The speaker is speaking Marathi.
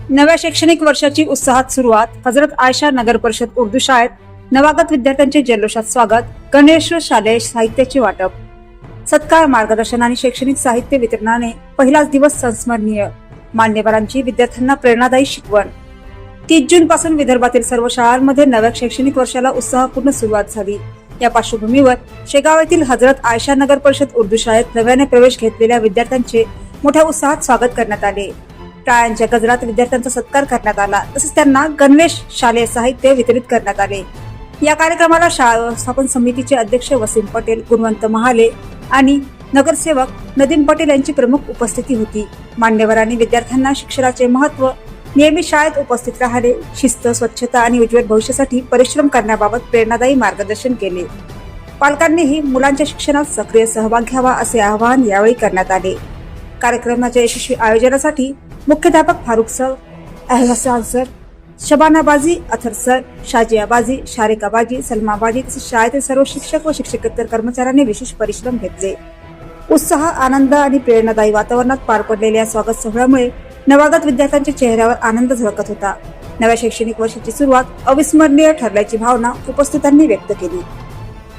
नव्या शैक्षणिक वर्षाची उत्साहात सुरुवात. हजरत आयशा नगर परिषद उर्दू शाळेत नवागत विद्यार्थ्यांचे जल्लोषात स्वागत. गणेश शालेय साहित्याचे वाटप, सत्कार, मार्गदर्शन आणि शैक्षणिक साहित्य वितरणाने पहिलाच दिवस संस्मरणीय. मान्यवरांची विद्यार्थ्यांना प्रेरणादायी शिकवण. 30 जून पासून विदर्भातील सर्व शाळांमध्ये नव्या शैक्षणिक वर्षाला उत्साहपूर्ण सुरुवात झाली. या पार्श्वभूमीवर शेगाव येथील हजरत आयशा नगर परिषद उर्दू शाळेत नव्याने प्रवेश घेतलेल्या विद्यार्थ्यांचे मोठ्या उत्साहात स्वागत करण्यात आले. टाळ्यांच्या गजरात विद्यार्थ्यांचा सत्कार करण्यात आला, तसेच त्यांना गणवेश, शालेय साहित्य वितरित करण्यात आले. या कार्यक्रमाला शाळा व्यवस्थापन समितीचे अध्यक्ष वसीम पटेल, गुणवंत महाले आणि नगरसेवक नदीम पटेल यांची प्रमुख उपस्थिती होती. मान्यवरांनी विद्यार्थ्यांना शिक्षणाचे महत्त्व, नियमित शाळेत उपस्थित राहणे, शिस्त, स्वच्छता आणि उज्ज्वल भविष्यासाठी परिश्रम करण्याबाबत प्रेरणादायी मार्गदर्शन केले. पालकांनीही मुलांच्या शिक्षणात सक्रिय सहभाग घ्यावा असे आवाहन यावेळी करण्यात आले. कार्यक्रमाच्या यशस्वी आयोजनासाठी मुख्याध्यापक फारुख सर, एहसान सर, शबाना बाजी, अथर सर, शाजिया बाजी, शारिका बाजी, सलमा बाजी तसेच शाळेतील सर्व शिक्षक व शिक्षकेतर कर्मचाऱ्यांनी विशेष परिश्रम घेतले. उत्साह, आनंद आणि प्रेरणादायी वातावरणात पार पडलेल्या या स्वागत सोहळ्यामुळे नवागत विद्यार्थ्यांच्या चेहऱ्यावर आनंद झळकत होता. नव्या शैक्षणिक वर्षाची सुरुवात अविस्मरणीय ठरल्याची भावना उपस्थितांनी व्यक्त केली.